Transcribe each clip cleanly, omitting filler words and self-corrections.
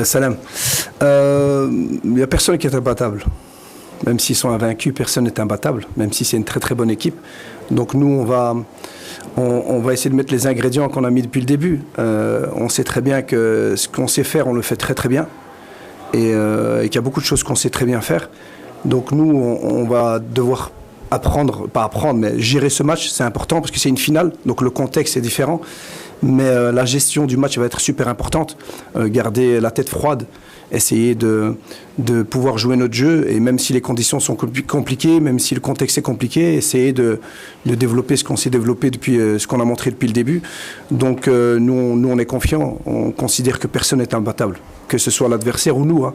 Salam. Il n'y a personne qui est imbattable. Même s'ils sont invaincus, personne n'est imbattable, même si c'est une très très bonne équipe. Donc nous, on va essayer de mettre les ingrédients qu'on a mis depuis le début. On sait très bien que ce qu'on sait faire, on le fait très très bien. Et qu'il y a beaucoup de choses qu'on sait très bien faire. Donc nous, on va devoir mais gérer ce match, c'est important parce que c'est une finale, donc le contexte est différent. Mais la gestion du match va être super importante. Garder la tête froide, essayer de pouvoir jouer notre jeu, et même si les conditions sont compliquées, même si le contexte est compliqué, essayer de développer ce qu'on s'est développé depuis, ce qu'on a montré depuis le début. Donc nous on est confiants, on considère que personne n'est imbattable, que ce soit l'adversaire ou nous, hein.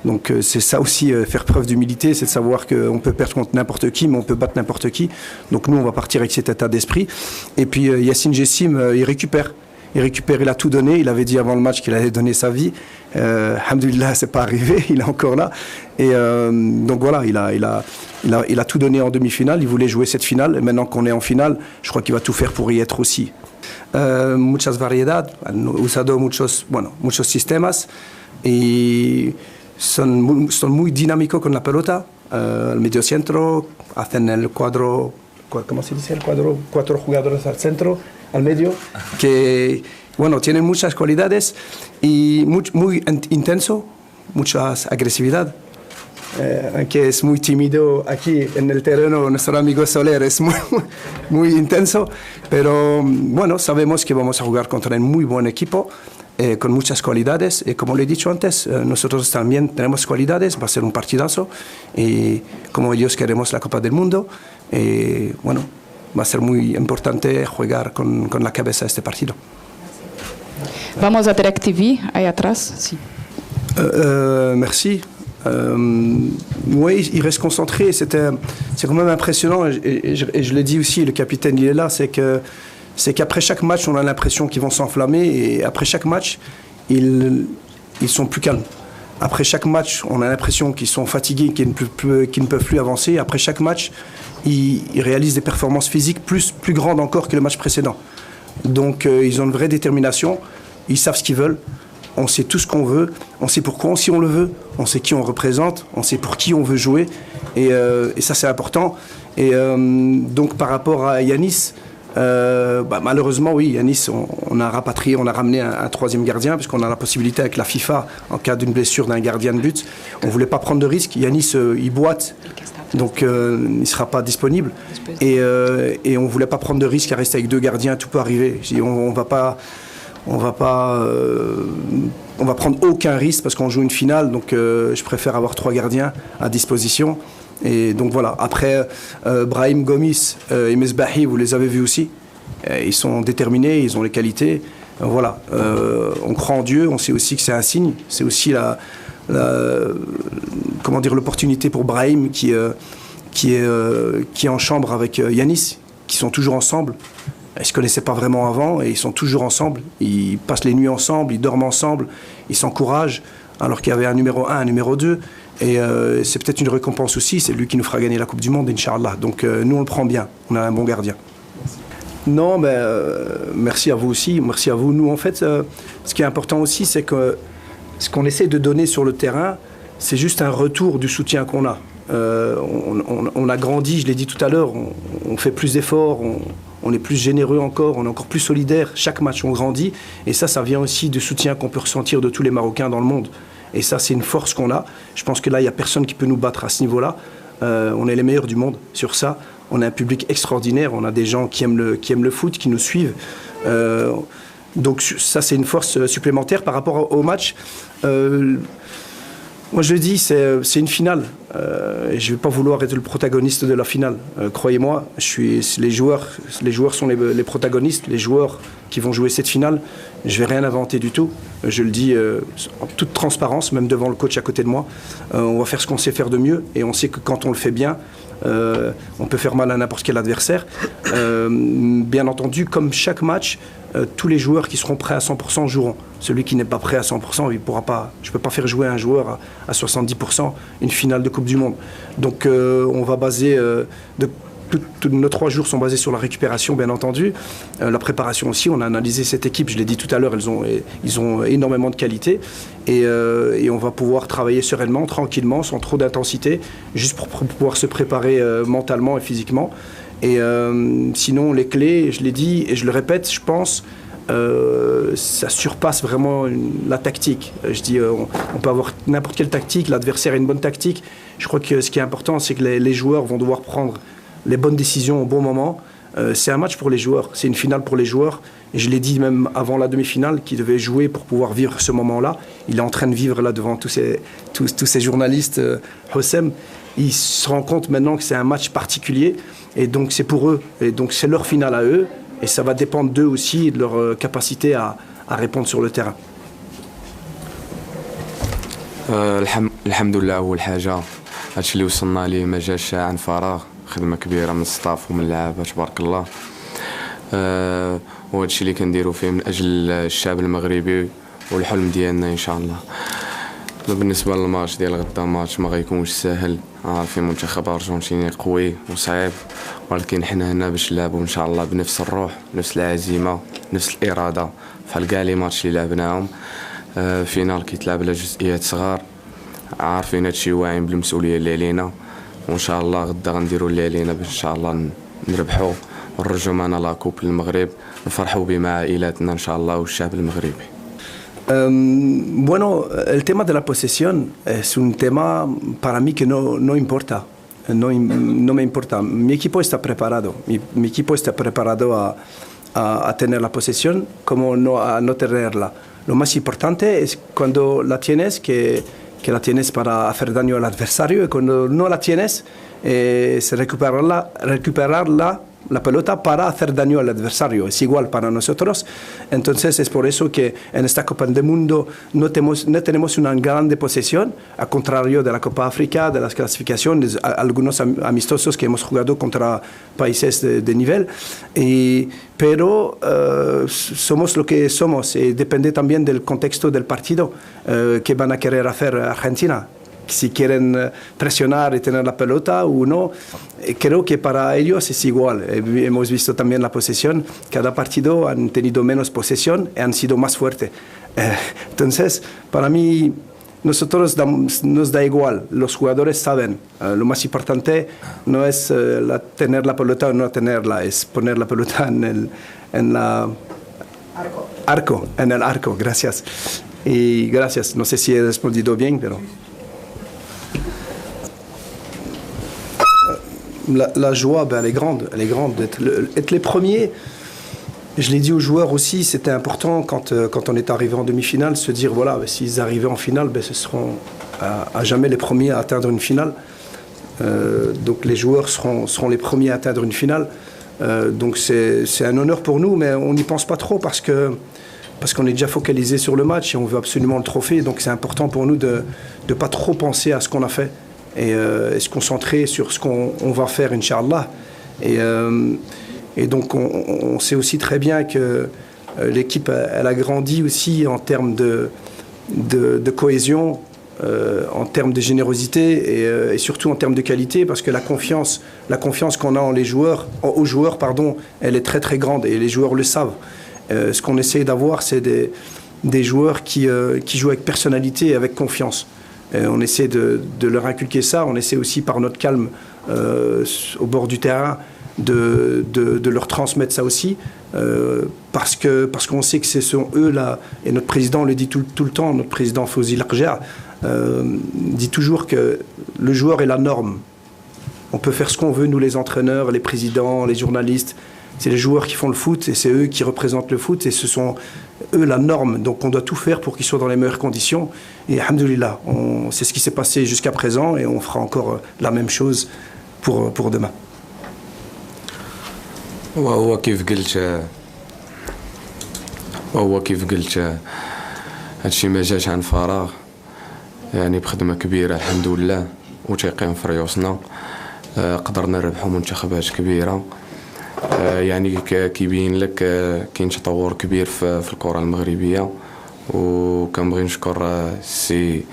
Donc c'est ça aussi, faire preuve d'humilité, c'est de savoir qu'on peut perdre contre n'importe qui, mais on peut battre n'importe qui. Donc nous, on va partir avec cet état d'esprit. Et puis Yacine Jessim, il récupère. Il a tout donné. Il avait dit avant le match qu'il allait donner sa vie. Alhamdoulilah, c'est pas arrivé. Il est encore là. Et donc voilà, il a tout donné en demi-finale. Il voulait jouer cette finale. Et maintenant qu'on est en finale, je crois qu'il va tout faire pour y être aussi. Muchas variedad, usado muchos sistemas. Et son muy dinámicos con la pelota, el medio centro, hacen el cuadro, ¿cómo se dice el cuadro? 4 jugadores al centro, al medio, que, tienen muchas cualidades y muy intenso, mucha agresividad. Aunque es muy tímido aquí en el terreno, nuestro amigo Soler es muy intenso, pero sabemos que vamos a jugar contra un muy buen equipo. Con muchas cualidades, y como le he dicho antes, nosotros también tenemos cualidades, va a ser un partidazo, y como ellos queremos la Copa del Mundo, va a ser muy importante jugar con la cabeza este partido. Vamos a Direct TV, ahí atrás. Sí. Merci. Oui, il reste concentré, c'est quand même impressionnant, et je l'ai dit aussi, le capitaine il est là, c'est qu'après chaque match, on a l'impression qu'ils vont s'enflammer, et après chaque match, ils sont plus calmes. Après chaque match, on a l'impression qu'ils sont fatigués, qu'ils ne peuvent plus avancer. Après chaque match, ils réalisent des performances physiques plus grandes encore que le match précédent. Donc ils ont une vraie détermination, ils savent ce qu'ils veulent, on sait tout ce qu'on veut, on sait pourquoi aussi on le veut, on sait qui on représente, on sait pour qui on veut jouer, et ça c'est important. Et donc par rapport à Yanis, malheureusement, oui, Yanis, on a rapatrié, on a ramené un troisième gardien, puisqu'on a la possibilité avec la FIFA, en cas d'une blessure d'un gardien de but. On ne voulait pas prendre de risque. Yanis, il boite, donc il ne sera pas disponible. Et on ne voulait pas prendre de risque à rester avec 2 gardiens, tout peut arriver. On va prendre aucun risque parce qu'on joue une finale, donc je préfère avoir 3 gardiens à disposition. Et donc voilà, après Brahim Gomis et Mesbahi, vous les avez vus aussi, ils sont déterminés, ils ont les qualités, voilà, on croit en Dieu, on sait aussi que c'est un signe, c'est aussi l'opportunité pour Brahim qui est en chambre avec Yanis, qui sont toujours ensemble. Ils ne se connaissaient pas vraiment avant et ils sont toujours ensemble, ils passent les nuits ensemble, ils dorment ensemble, ils s'encouragent, alors qu'il y avait un numéro 1, un numéro 2. Et c'est peut-être une récompense aussi, c'est lui qui nous fera gagner la Coupe du Monde, Inch'Allah. Donc nous on le prend bien, on a un bon gardien. Non, mais merci à vous aussi, merci à vous. Nous en fait, ce qui est important aussi, c'est que ce qu'on essaie de donner sur le terrain, c'est juste un retour du soutien qu'on a. On a grandi, je l'ai dit tout à l'heure, on fait plus d'efforts, on est plus généreux encore, on est encore plus solidaire. Chaque match on grandit, et ça vient aussi du soutien qu'on peut ressentir de tous les Marocains dans le monde. Et ça, c'est une force qu'on a. Je pense que là, il n'y a personne qui peut nous battre à ce niveau-là. On est les meilleurs du monde sur ça. On a un public extraordinaire. On a des gens qui aiment le foot, qui nous suivent. Donc ça, c'est une force supplémentaire par rapport au match. Moi, je le dis, c'est une finale. Et je ne vais pas vouloir être le protagoniste de la finale. Croyez-moi, les joueurs sont les protagonistes, les joueurs qui vont jouer cette finale. Je ne vais rien inventer du tout. Je le dis en toute transparence, même devant le coach à côté de moi. On va faire ce qu'on sait faire de mieux. Et on sait que quand on le fait bien, on peut faire mal à n'importe quel adversaire. Bien entendu, comme chaque match, tous les joueurs qui seront prêts à 100% joueront. Celui qui n'est pas prêt à 100%, il pourra pas. Je ne peux pas faire jouer un joueur à 70% une finale de Coupe du Monde. Donc on va baser nos 3 jours sont basés sur la récupération, bien entendu. La préparation aussi, on a analysé cette équipe, je l'ai dit tout à l'heure, ils ont énormément de qualité. Et on va pouvoir travailler sereinement, tranquillement, sans trop d'intensité, juste pour pouvoir se préparer mentalement et physiquement. Et sinon, les clés, je l'ai dit et je le répète, je pense, ça surpasse vraiment la tactique. Je dis, on peut avoir n'importe quelle tactique, l'adversaire a une bonne tactique. Je crois que ce qui est important, c'est que les joueurs vont devoir prendre les bonnes décisions au bon moment. C'est un match pour les joueurs, c'est une finale pour les joueurs. Et je l'ai dit même avant la demi-finale, qui devait jouer pour pouvoir vivre ce moment-là. Il est en train de vivre là devant tous ces journalistes, Hossem. Il se rend compte maintenant que c'est un match particulier. Et donc c'est pour eux. Et donc c'est leur finale à eux. Et ça va dépendre d'eux aussi et de leur capacité à répondre sur le terrain. الحمد لله أول حاجة هادشي اللي وصلنا ليه ما جاش عن فراغ خدمة كبيرة من الستاف ومن اللعابة تبارك الله وهادشي اللي كنديرو فيه من أجل الشعب المغربي والحلم ديالنا إن شاء الله. بالنسبة للماتش ديال غدا ماتش ما غيكونش ساهل عارفين منتخب أرجنتيني قوي وصعيب ولكن حنا هنا باش نلعبوا إن شاء الله بنفس الروح نفس العزيمة نفس الإرادة بحال كاع لي ماتش اللي لعبناهم. فينال كيتلعب على جزئيات صغار عارفين هادشي واعيين بالمسؤولية اللي علينا وإن شاء الله غدا غنديروا اللي علينا باش إن شاء الله نربحوا ونرجعوا معنا لاكوب للمغرب نفرحوا بيه مع عائلاتنا إن شاء الله والشعب المغربي. Bueno, el tema de la posesión es un tema para mí que no importa, no me importa. Mi equipo está preparado, mi equipo está preparado a tener la posesión como a no tenerla. Lo más importante es cuando la tienes, que la tienes para hacer daño al adversario y cuando no la tienes, es recuperar la pelota para hacer daño al adversario. Es igual para nosotros. Entonces es por eso que en esta Copa del Mundo no tenemos una grande posesión, al contrario de la Copa África, de las clasificaciones, algunos amistosos que hemos jugado contra países de nivel. Pero somos lo que somos y depende también del contexto del partido que van a querer hacer Argentina. Si quieren presionar y tener la pelota o no, creo que para ellos es igual. Hemos visto también la posesión. Cada partido han tenido menos posesión y han sido más fuertes. Entonces, para mí, nosotros nos da igual. Los jugadores saben. Lo más importante no es tener la pelota o no tenerla, es poner la pelota en el arco. Gracias. Y gracias. No sé si he respondido bien, pero... La joie, elle est grande. Être les premiers, je l'ai dit aux joueurs aussi, c'était important quand on est arrivé en demi-finale, se dire, voilà, s'ils arrivaient en finale, ce seront à jamais les premiers à atteindre une finale. Donc les joueurs seront les premiers à atteindre une finale. Donc c'est un honneur pour nous, mais on n'y pense pas trop parce qu'on est déjà focalisé sur le match et on veut absolument le trophée. Donc c'est important pour nous de ne pas trop penser à ce qu'on a fait. Et se concentrer sur ce qu'on va faire, Inch'Allah. Et donc, on sait aussi très bien que l'équipe, elle a grandi aussi en termes de cohésion, en termes de générosité et surtout en termes de qualité, parce que la confiance qu'on a aux joueurs, elle est très très grande et les joueurs le savent. Ce qu'on essaie d'avoir, c'est des joueurs qui jouent avec personnalité et avec confiance. On essaie de leur inculquer ça, on essaie aussi par notre calme au bord du terrain de leur transmettre ça aussi, parce qu'on sait que ce sont eux là, et notre président le dit tout le temps, notre président Fawzi Larger dit toujours que le joueur est la norme. On peut faire ce qu'on veut, nous les entraîneurs, les présidents, les journalistes, c'est les joueurs qui font le foot et c'est eux qui représentent le foot et ce sont eux la norme. Donc on doit tout faire pour qu'ils soient dans les meilleures conditions. Et alhamdoulilah, c'est ce qui s'est passé jusqu'à présent et on fera encore la même chose pour demain. وهو كيف قلت هادشي ما جاش عن فراغ يعني بخدمة كبيرة الحمد لله وتيقين في ريوسنا قدرنا نربحوا منتخبات كبيرة يعني كيبين لك كاين تطور كبير في الكرة المغربية وكنبغي نشكر سي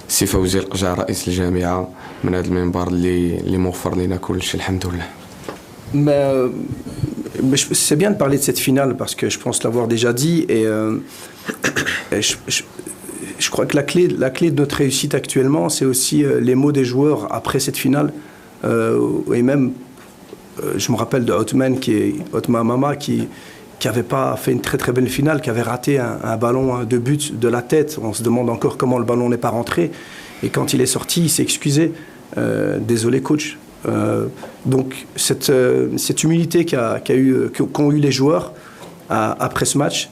فوزي القجع رئيس الجامعة من هذا المنبر اللي موفر لنا كل شيء الحمد لله. Mais c'est bien de parler de cette finale parce que je pense l'avoir déjà dit et je crois que la clé de notre réussite actuellement, c'est aussi les mots des joueurs après cette finale. Et même, je me rappelle de Othman Mama qui n'avait pas fait une très très belle finale, qui avait raté un ballon de but de la tête. On se demande encore comment le ballon n'est pas rentré. Et quand il est sorti, il s'est excusé. Désolé coach. Donc cette humilité qu'ont eu les joueurs après ce match,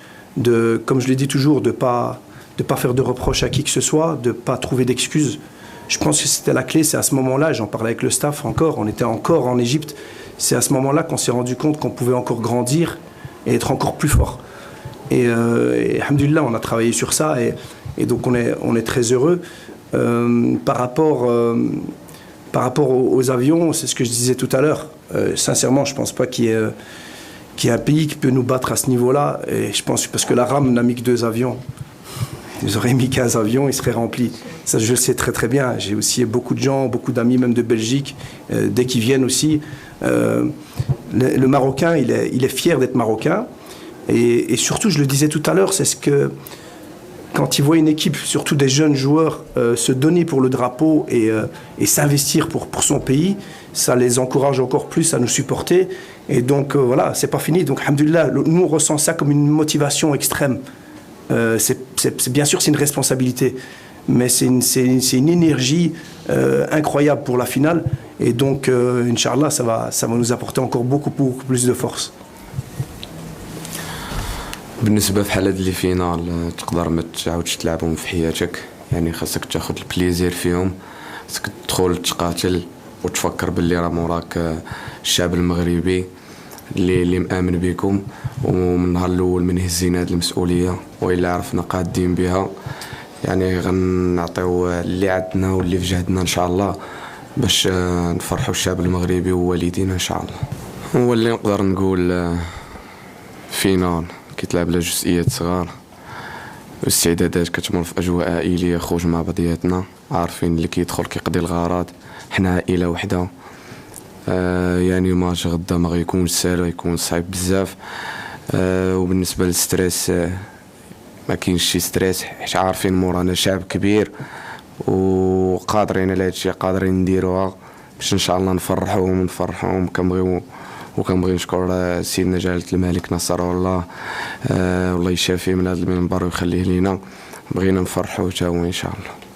comme je l'ai dit toujours, de pas faire de reproches à qui que ce soit, de ne pas trouver d'excuses. Je pense que c'était la clé, c'est à ce moment-là, j'en parlais avec le staff encore, on était encore en Égypte, c'est à ce moment-là qu'on s'est rendu compte qu'on pouvait encore grandir et être encore plus fort. Et alhamdoulilah, on a travaillé sur ça et donc on est très heureux. Par rapport aux avions, c'est ce que je disais tout à l'heure. Sincèrement, je ne pense pas qu'il y ait un pays qui peut nous battre à ce niveau-là. Et je pense parce que la RAM n'a mis que 2 avions. Ils auraient mis 15 avions, ils seraient remplis. Ça, je le sais très très bien. J'ai aussi beaucoup de gens, beaucoup d'amis, même de Belgique, dès qu'ils viennent aussi. Le Marocain, il est fier d'être Marocain. Et surtout, je le disais tout à l'heure, c'est ce que... Quand ils voient une équipe, surtout des jeunes joueurs, se donner pour le drapeau et s'investir pour son pays, ça les encourage encore plus à nous supporter. Et donc voilà, c'est pas fini. Donc alhamdoulilah, nous on ressent ça comme une motivation extrême. Bien sûr, c'est une responsabilité, mais c'est une énergie incroyable pour la finale. Et donc, Inch'Allah, ça va nous apporter encore beaucoup plus de force. بالنسبة في حالة اللي فينال تقدر ما تعاودش تلعبهم في حياتك، يعني خاصك تاخد البليزير فيهم، خاصك تدخل تقاتل وتفكر باللي راه موراك الشعب المغربي اللي مآمن بكم، ومن النهار الاول من هزينا هاد المسؤولية وإلا عرفنا قادين بها يعني غنعطيو اللي عندنا واللي في جهدنا ان شاء الله باش نفرحوا الشعب المغربي ووالدينا ان شاء الله. هو اللي نقدر نقول فينال كيتلعب على جزئيات صغار، والاستعدادات كتمر في اجواء عائليه، خروج مع بعضياتنا، عارفين اللي كيدخل كيقضي الغرض، حنا عائله وحده. يعني ماتش غدا ما غيكونش سهل، غيكون صعيب بزاف. وبالنسبه للستريس ما كاينش شي ستريس، حيت عارفين مورانا شعب كبير وقادرين على هادشي، قادرين نديروها باش ان شاء الله نفرحوهم. وكنبغي نشكر سيدنا جلالة الملك نصره الله، والله يشافيه من هذا المنبر ويخليه لينا، بغينا نفرحوه تا هو ان شاء الله.